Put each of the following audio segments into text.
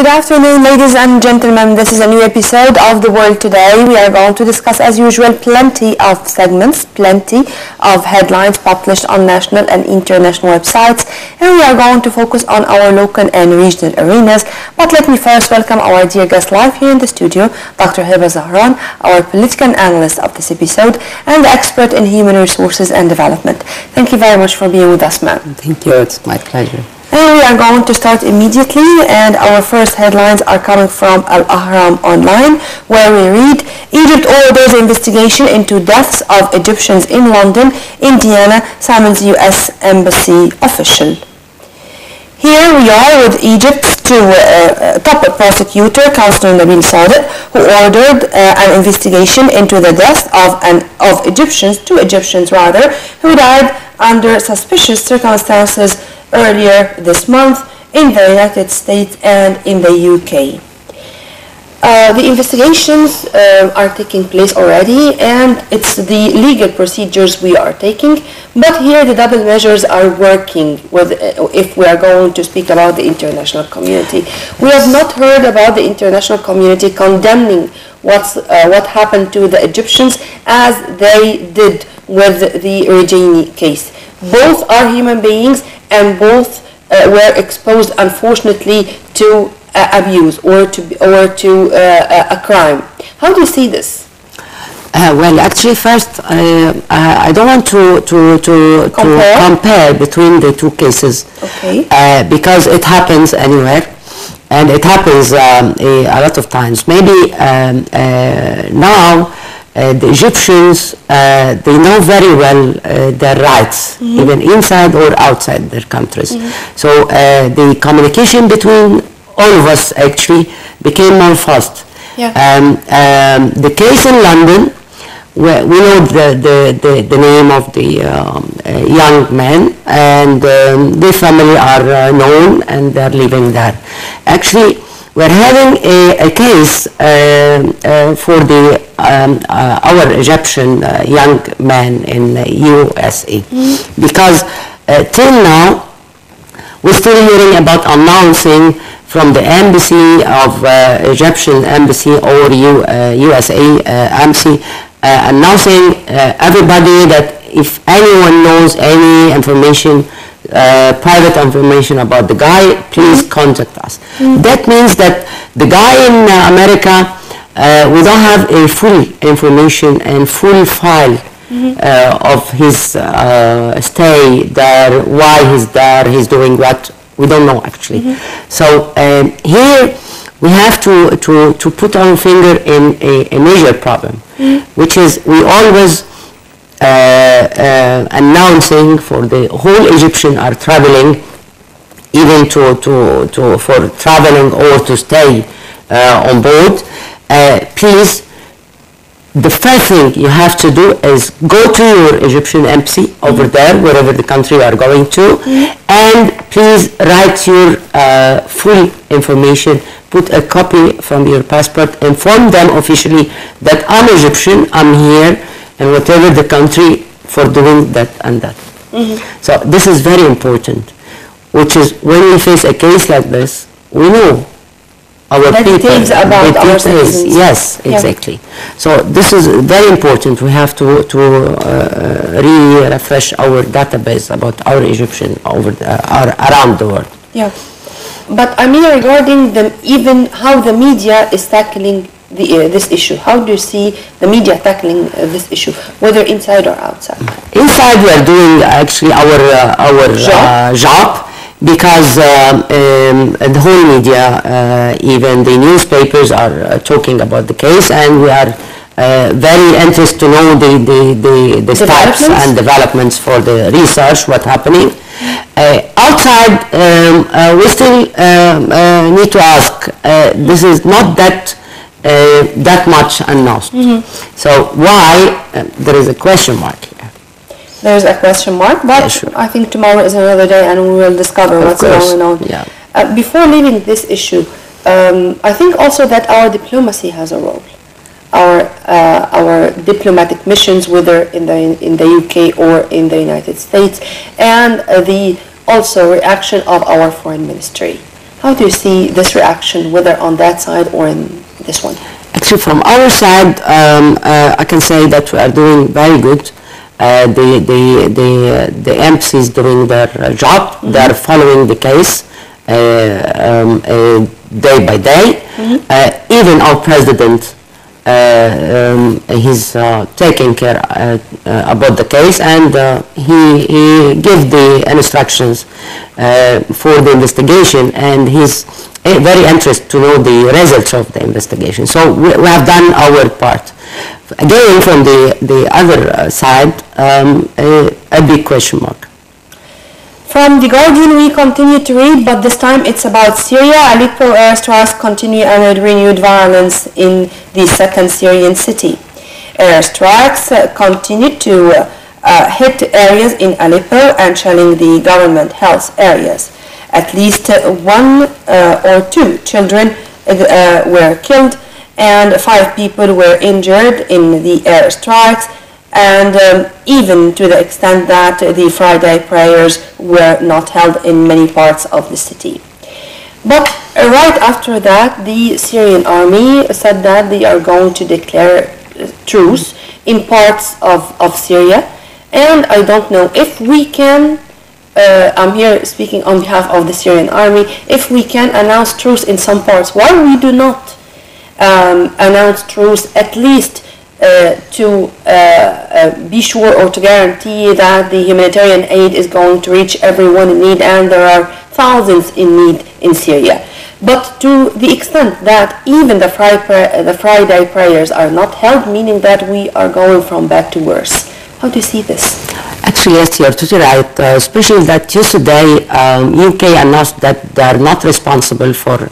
Good afternoon, ladies and gentlemen. This is a new episode of The World Today. We are going to discuss, as usual, plenty of segments, plenty of headlines published on national and international websites, and we are going to focus on our local and regional arenas. But let me first welcome our dear guest live here in the studio, Dr. Hiba Zahran, our political analyst of this episode and the expert in human resources and development. Thank you very much for being with us, ma'am. Thank you. It's my pleasure. And we are going to start immediately, and our first headlines are coming from Al-Ahram Online, where we read, Egypt orders investigation into deaths of Egyptians in London. Indiana summons U.S. Embassy official. Here we are with Egypt's top prosecutor, Councillor Nabil Sadiq, who ordered an investigation into the death of two Egyptians who died under suspicious circumstances earlier this month in the United States and in the UK. The investigations are taking place already, and it's the legal procedures we are taking, but here the double measures are working if we are going to speak about the international community. We have not heard about the international community condemning what happened to the Egyptians as they did with the Regeni case. Both are human beings, and both were exposed, unfortunately, to abuse or to a crime. How do you see this? Well, actually, first, I don't want to compare between the two cases, okay. Because it happens anywhere, and it happens a lot of times. Maybe now the Egyptians, they know very well their rights, mm-hmm. even inside or outside their countries. Mm-hmm. So the communication between all of us actually became more fast. Yeah. The case in London, we know the name of the young man, and their family are known, and they're living there. Actually, we're having a case for our Egyptian young man in USA, mm-hmm. because till now we're still hearing about announcing from the embassy of Egyptian embassy or USA embassy announcing everybody that if anyone knows any information, private information about the guy, please contact us. Mm-hmm. That means that the guy in America, we don't have a full information and full file mm-hmm. Of his stay there, why he's there, he's doing what, we don't know actually. Mm-hmm. So here we have to put our finger in a major problem, mm-hmm. which is we always announcing for the whole Egyptian are traveling, even for traveling or to stay on board. Please, the first thing you have to do is go to your Egyptian embassy mm-hmm. over there, wherever the country you are going to, mm-hmm. and please write your full information. Put a copy from your passport. Inform them officially that I'm Egyptian, I'm here, and whatever the country for doing that and that. Mm-hmm. So this is very important, which is when we face a case like this, we know our people. Details about our citizens. Yes, exactly. Yeah. So this is very important. We have to refresh our database about our Egyptian around the world. Yeah, but I mean regarding even how the media is tackling this issue. How do you see the media tackling this issue, whether inside or outside? Inside, we are doing actually our job, because the whole media, even the newspapers, are talking about the case, and we are very interested to know the steps and developments for the research, what's happening. Outside, we still need to ask. This is not that much announced. Mm-hmm. So why there is a question mark here? There's a question mark, but yeah, sure. I think tomorrow is another day, and we will discover what's going on. Yeah. Before leaving this issue, I think also that our diplomacy has a role. Our diplomatic missions, whether in the UK or in the United States, and the also reaction of our foreign ministry. How do you see this reaction, whether on that side or in this one? Actually, from our side, I can say that we are doing very good. The embassy is doing their job. They are following the case day by day. Even our president, he's taking care about the case, and he gives the instructions for the investigation, and he's very interested to know the results of the investigation. So we have done our part. Again, from the other side, a big question mark. From The Guardian, we continue to read, but this time it's about Syria. Aleppo airstrikes continue amid renewed violence in the second Syrian city. Airstrikes continue to hit areas in Aleppo and shelling the government health areas. At least one or two children were killed and 5 people were injured in the airstrikes, and even to the extent that the Friday prayers were not held in many parts of the city. But right after that, the Syrian army said that they are going to declare truce in parts of Syria, and I don't know if we can, I'm here speaking on behalf of the Syrian army, if we can announce truce in some parts. Why we do not announce truce, at least to be sure or to guarantee that the humanitarian aid is going to reach everyone in need, and there are thousands in need in Syria. But to the extent that even the Friday prayers are not held, meaning that we are going from bad to worse. How do you see this? Actually, yes, you're totally right. Especially that yesterday, UK announced that they are not responsible for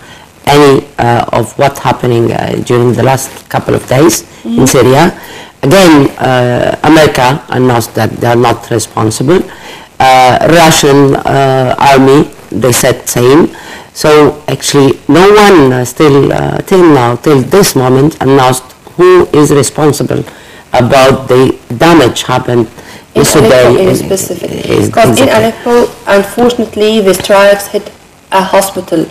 any of what's happening during the last couple of days in Syria. Again, America announced that they are not responsible. Russian army, they said same. So actually, no one still till this moment announced who is responsible about the damage happened yesterday. In specific, because in Aleppo, unfortunately, the strikes hit a hospital.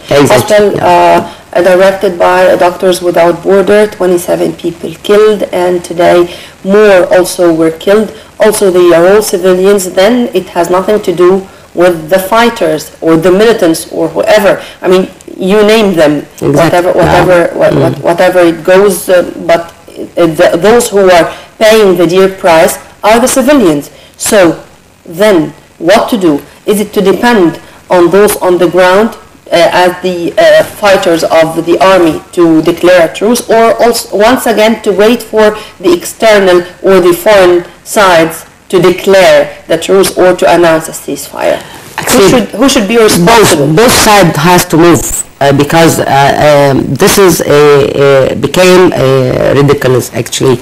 Directed by Doctors Without Borders, 27 people killed, and today more also were killed. Also, they are all civilians. Then it has nothing to do with the fighters or the militants or whoever. I mean, you name them, whatever it goes. But those who are paying the dear price are the civilians. So then, what to do? Is it to depend on those on the ground as the fighters of the army to declare a truce, or also once again to wait for the external or the foreign sides to declare the truce or to announce a ceasefire? Actually, who should be responsible? Both sides has to move because this is became ridiculous. Actually,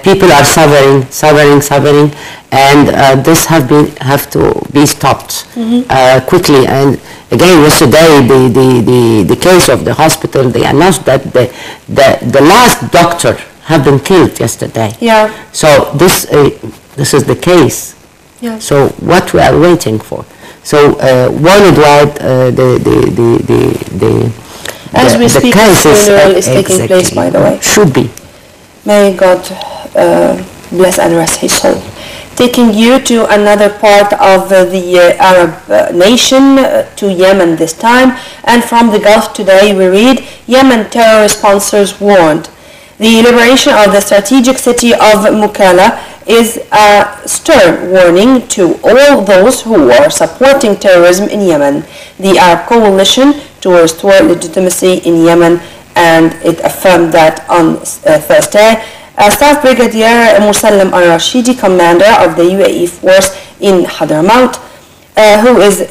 people are suffering, and this have to be stopped quickly. And again, yesterday, the case of the hospital, they announced that the last doctor have been killed yesterday. Yeah. So this is the case. Yeah. So what we are waiting for? So worldwide, as we speak, the funeral is taking place, by the way. Should be. May God bless and rest his soul. Taking you to another part of the Arab nation, to Yemen this time, and from the Gulf today we read, Yemen terror sponsors warned. The liberation of the strategic city of Mukalla is a stern warning to all those who are supporting terrorism in Yemen. The Arab coalition to restore legitimacy in Yemen, and it affirmed that on Thursday. Staff Brigadier Musallam al-Rashidi, commander of the UAE force in Hadramaut, who is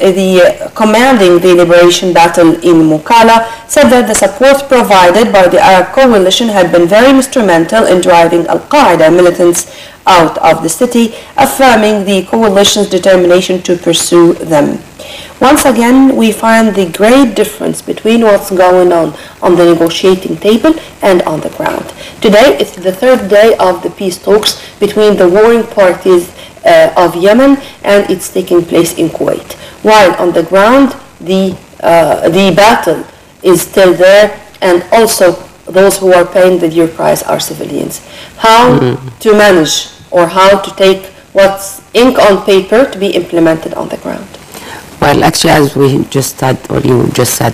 commanding the liberation battle in Mukalla, said that the support provided by the Arab coalition had been very instrumental in driving Al-Qaeda militants out of the city, affirming the coalition's determination to pursue them. Once again, we find the great difference between what's going on the negotiating table and on the ground. Today, it's the third day of the peace talks between the warring parties of Yemen, and it's taking place in Kuwait. While on the ground, the the battle is still there, and also those who are paying the dear price are civilians. How to manage, or how to take what's ink on paper to be implemented on the ground? Well, actually, as we just said, or you just said,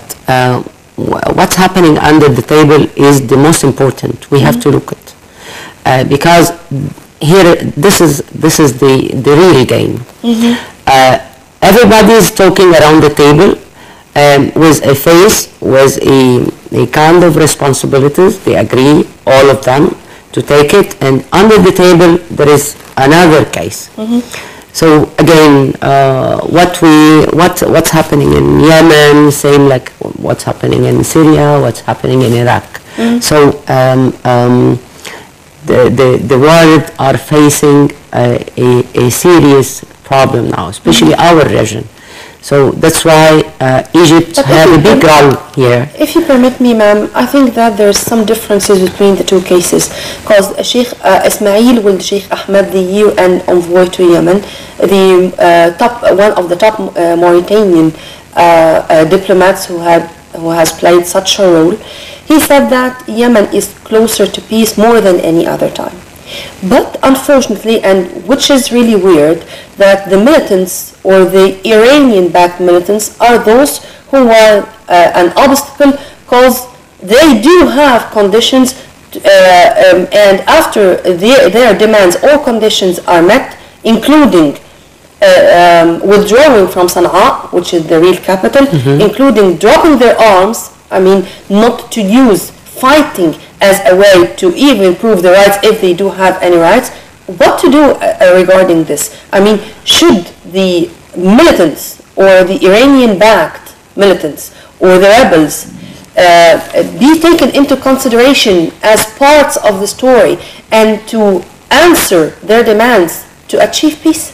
what's happening under the table is the most important. We have to look at, because here, this is the real game. Everybody is talking around the table with a face, with a kind of responsibilities. They agree, all of them, to take it, and under the table there is another case. So again, what's happening in Yemen, same like what's happening in Syria, what's happening in Iraq. So the world are facing a serious problem now, especially our region. So that's why Egypt has a big role here. If you permit me, ma'am, I think that there's some differences between the two cases, because Sheikh Ismail and Sheikh Ahmed, the UN envoy to Yemen, the one of the top Mauritanian diplomats who has played such a role, he said that Yemen is closer to peace more than any other time. But unfortunately, and which is really weird, that the militants or the Iranian-backed militants are those who are an obstacle, because they do have conditions, and after their demands or conditions are met, including withdrawing from Sana'a, which is the real capital, including dropping their arms, I mean, not to use fighting as a way to even prove the rights, if they do have any rights. What to do regarding this? I mean, should the militants or the Iranian-backed militants or the rebels be taken into consideration as parts of the story and to answer their demands to achieve peace?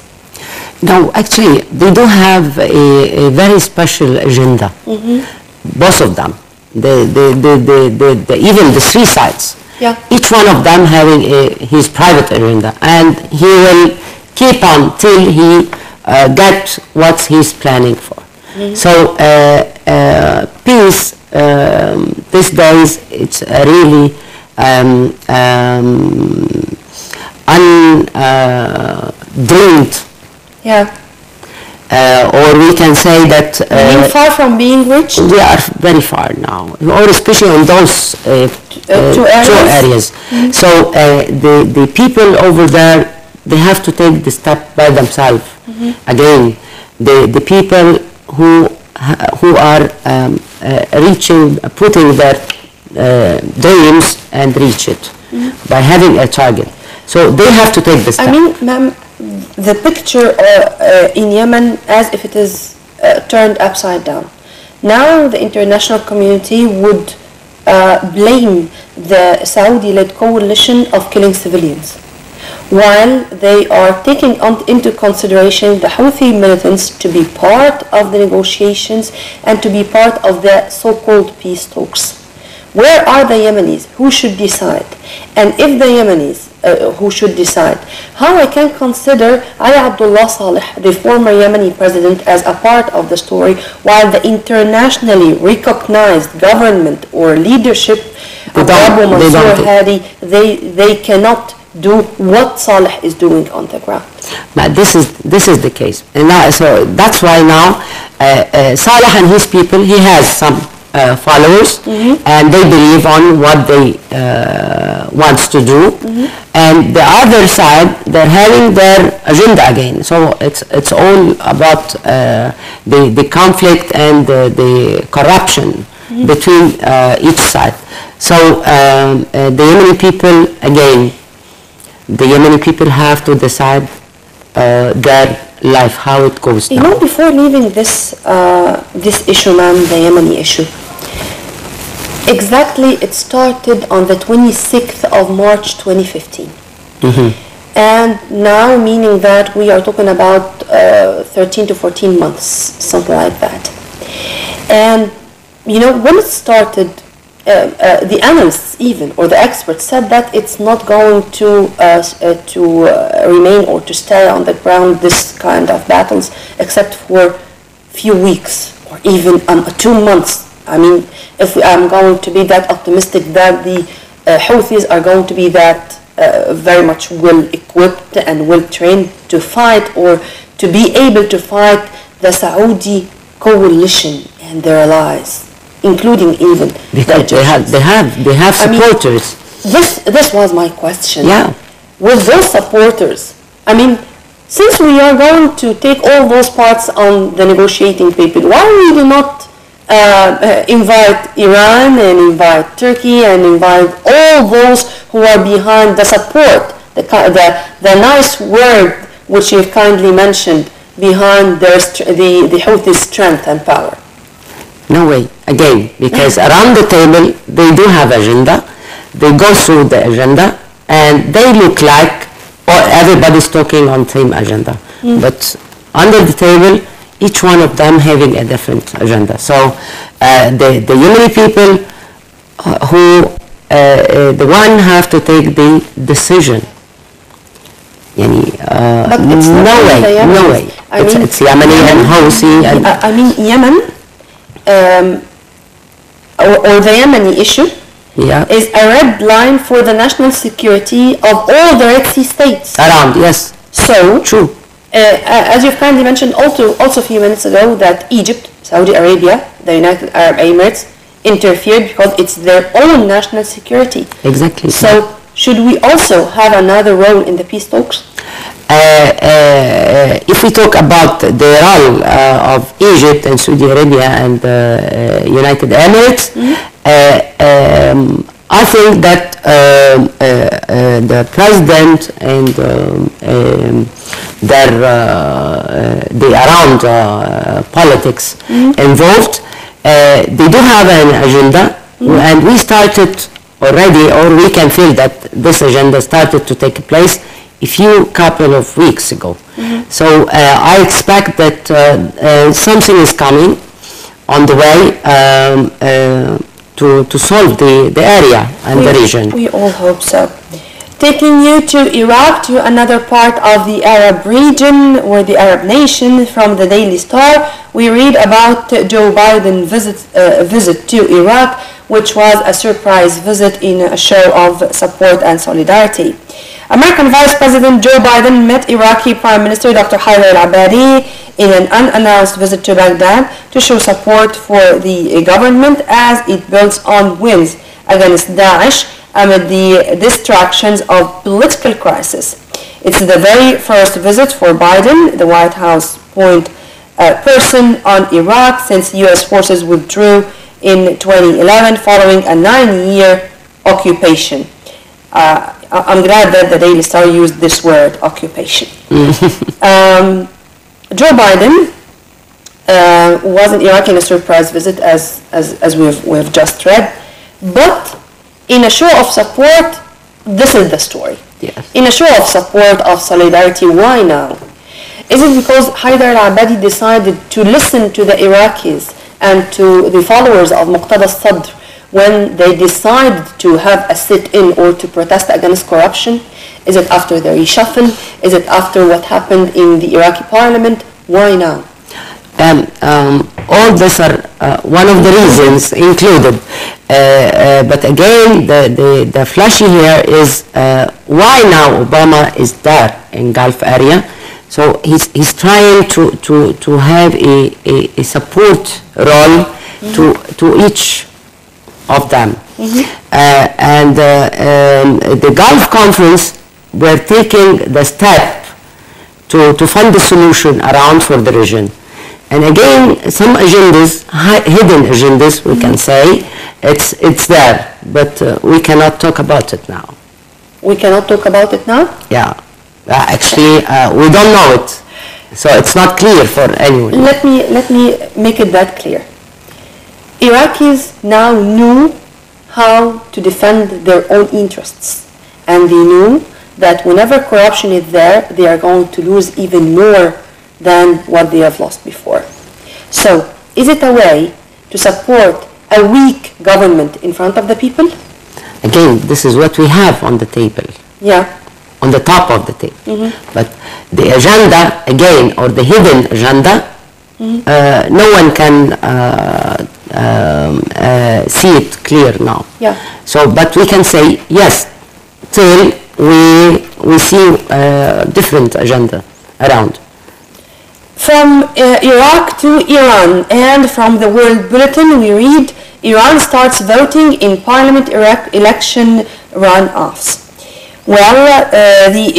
No, actually, they do have a very special agenda, both of them. Even the three sides. Yeah. Each one of them having his private agenda, and he will keep on till he gets what he's planning for. So peace these days, it's really undreamed. Yeah. Or we can say that far from being reached? We are very far now, or especially in those two areas. So the people over there, they have to take the step by themselves. Again, the people who are putting their dreams and reach it by having a target. So they have to take the step. I mean, ma'am, the picture in Yemen as if it is turned upside down. Now the international community would blame the Saudi-led coalition of killing civilians, while they are taking into consideration the Houthi militants to be part of the negotiations and to be part of the so-called peace talks. Where are the Yemenis? Who should decide? And if the Yemenis who should decide, how I can consider Ali Abdullah Saleh, the former Yemeni president, as a part of the story, while the internationally recognized government or leadership of Abu Mansur Hadi, they cannot do what Saleh is doing on the ground. But this is the case, and now, so that's why now Saleh and his people, he has some followers, and they believe on what they wants to do, and the other side, they're having their agenda again. So it's all about the conflict and the corruption between each side. So the Yemeni people, again, the Yemeni people have to decide their life, how it goes now. You know, before leaving this issue, ma'am, the Yemeni issue, exactly it started on the 26th of March 2015. And now, meaning that we are talking about 13 to 14 months, something like that. And, you know, when it started, the analysts even, or the experts, said that it's not going to remain or to stay on the ground, this kind of battles, except for few weeks, or even 2 months. I mean, if I'm going to be that optimistic that the Houthis are going to be that very much well equipped and well trained to fight, or to be able to fight the Saudi coalition and their allies, including even they have supporters. This was my question. Yeah. With those supporters, I mean, since we are going to take all those parts on the negotiating table, why we do not invite Iran and invite Turkey and invite all those who are behind the support, the nice word which you've kindly mentioned, behind the Houthi strength and power? No way, again, because around the table they do have agenda, they go through the agenda, and they look like everybody's talking on same agenda. But under the table, each one of them having a different agenda. So the Yemeni people who the one have to take the decision. But it's no way. It's Yemeni and Houthi. I mean, Yemen, or the Yemeni issue, is a red line for the national security of all the Red Sea states. Around, yes. So, true. As you've kindly mentioned also a few minutes ago, that Egypt, Saudi Arabia, the United Arab Emirates interfered because it's their own national security. Exactly. So, should we also have another role in the peace talks? If we talk about the role of Egypt and Saudi Arabia and United Emirates, I think that the president and the around politics involved, they do have an agenda, and we started already, or we can feel that this agenda started to take place a few couple of weeks ago. So I expect that something is coming on the way to solve the area and the region. We all hope so. Taking you to Iraq, to another part of the Arab region or the Arab nation, from the Daily Star, we read about Joe Biden's visit to Iraq, which was a surprise visit in a show of support and solidarity. American Vice President Joe Biden met Iraqi Prime Minister Dr. Haider al-Abadi in an unannounced visit to Baghdad to show support for the government as it builds on wins against Daesh amid the distractions of political crisis. It's the very first visit for Biden, the White House point person on Iraq, since U.S. forces withdrew in 2011 following a 9-year occupation. I'm glad that the Daily Star used this word, occupation. Joe Biden was in Iraq in a surprise visit, as we've just read, but in a show of support, this is the story. Yes. In a show of support, of solidarity, why now? Is it because Haider al-Abadi decided to listen to the Iraqis and to the followers of Muqtada al-Sadr when they decided to have a sit-in or to protest against corruption? Is it after the reshuffle? Is it after what happened in the Iraqi parliament? Why now? All these are one of the reasons included. But again, the flashy here is why now Obama is there in Gulf area. So he's trying to have a support role to each of them. And the Gulf Conference were taking the step to find the solution around for the region. And again, some agendas, hidden agendas, we can say, it's there, but we cannot talk about it now. We cannot talk about it now? Yeah. Actually, we don't know it. So it's not clear for anyone. Let me make it that clear. Iraqis now knew how to defend their own interests. And they knew that whenever corruption is there, they are going to lose even more than what they have lost before. So, is it a way to support a weak government in front of the people? Again, this is what we have on the table. Yeah. On the top of the table. But the agenda, again, or the hidden agenda, No one can see it clear now. Yeah. So, but we can say yes, till we see different agenda around. From Iraq to Iran, and from the World Bulletin we read, Iran starts voting in parliament election runoffs. Well, the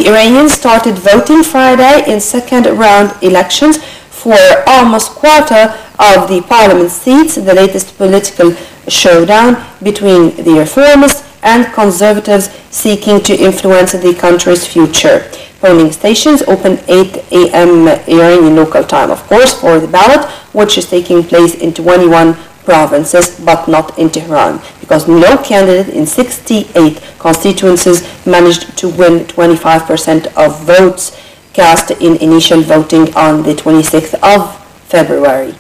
Iranians started voting Friday in second round elections for almost quarter of the parliament seats, the latest political showdown between the reformists and conservatives seeking to influence the country's future. Polling stations open 8 a.m. Iranian local time, of course, for the ballot, which is taking place in 21 provinces, but not in Tehran, because no candidate in 68 constituencies managed to win 25% of votes cast in initial voting on the 26th of February.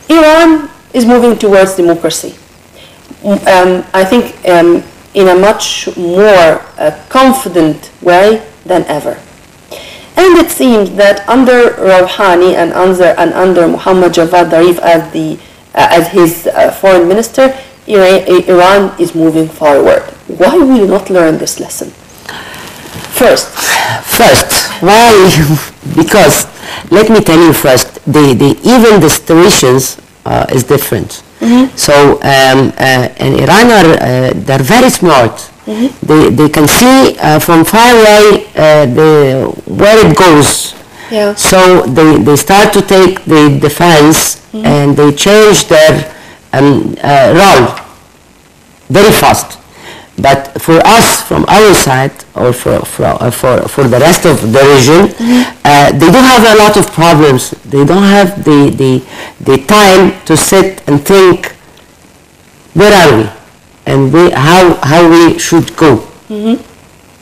Iran is moving towards democracy. I think in a much more confident way than ever. And it seems that under Rouhani and under Mohammad Javad Zarif as his foreign minister, Iran is moving forward. Why will you not learn this lesson? First, why? Because let me tell you first, even the situations is different. So in Iran they're very smart. They can see from far away where it goes. Yeah. So they start to take the defense and they change their role very fast. But for us, from our side, or for the rest of the region, they do have a lot of problems. They don't have the time to sit and think, where are we? And how we should go.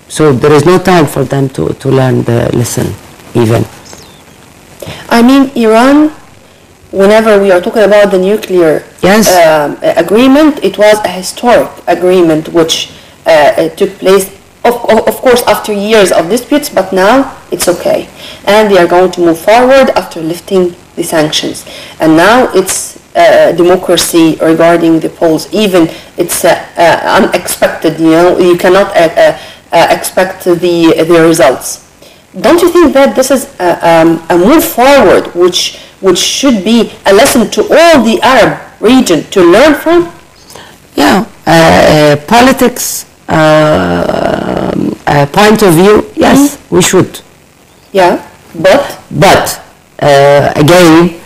So there is no time for them to learn the lesson even. I mean, Iran, whenever we are talking about the nuclear agreement, it was a historic agreement which took place, of course, after years of disputes, but now it's okay. And they are going to move forward after lifting the sanctions. And now it's democracy regarding the polls. Even it's unexpected, you cannot expect the results. Don't you think that this is a move forward which should be a lesson to all the Arab region to learn from? Yeah, politics point of view, yes, we should. Yeah, but again,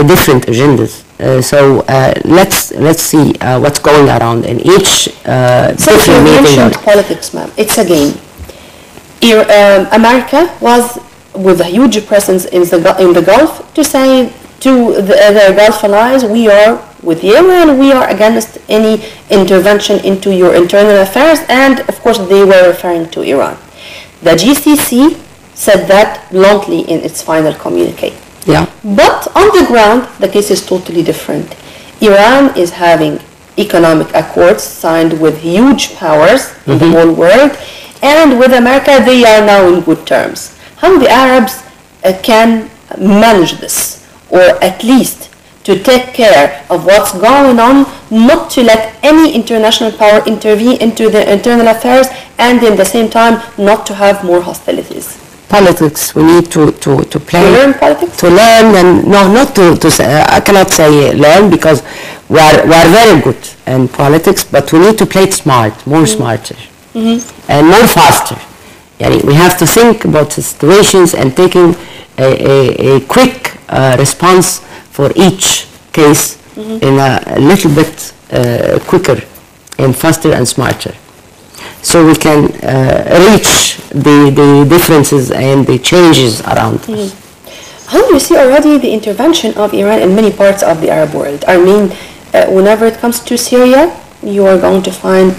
different agendas. So let's see what's going around in each different you meeting. mentioned politics, ma'am. It's a game. America was with a huge presence in the Gulf to say to their Gulf allies, we are with you and we are against any intervention into your internal affairs, and of course they were referring to Iran. The GCC said that bluntly in its final communique. Yeah. But on the ground, the case is totally different. Iran is having economic accords signed with huge powers in the whole world, and with America they are now in good terms. How the Arabs can manage this, or at least to take care of what's going on, not to let any international power intervene into their internal affairs, and in the same time not to have more hostilities. Politics, we need to play. To learn politics? To learn, and no, not to say, I cannot say learn, because we are very good in politics, but we need to play it smart, more smarter, and more faster. We have to think about the situations and taking a quick response for each case in a little bit quicker and faster and smarter, so we can reach the differences and the changes around us. How do you see already the intervention of Iran in many parts of the Arab world? I mean, whenever it comes to Syria, you are going to find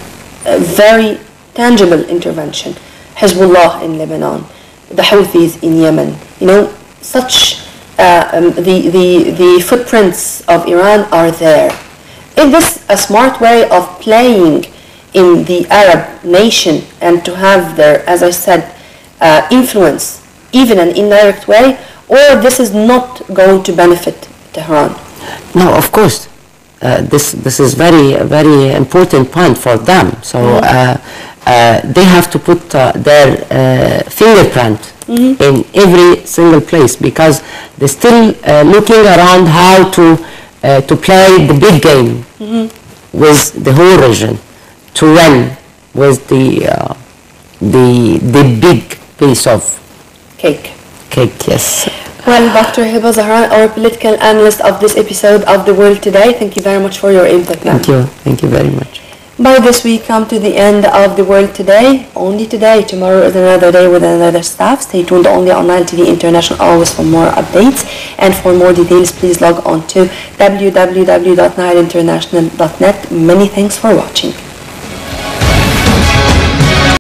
a very tangible intervention. Hezbollah in Lebanon, the Houthis in Yemen, such the footprints of Iran are there. Is this a smart way of playing in the Arab nation and to have their, as I said, influence, even an indirect way, or this is not going to benefit Tehran? No, of course. This is very important point for them. So they have to put their fingerprint in every single place, because they're still looking around how to play the big game with the whole region, to win with the big piece of Cake. Yes. Well, Dr. Hiba Zahran, our political analyst of this episode of The World Today, thank you very much for your input. Thank you very much. By this we come to the end of The World Today. Only today. Tomorrow is another day with another staff. Stay tuned only on Nile TV International always for more updates. And for more details, please log on to www.nileinternational.net. Many thanks for watching.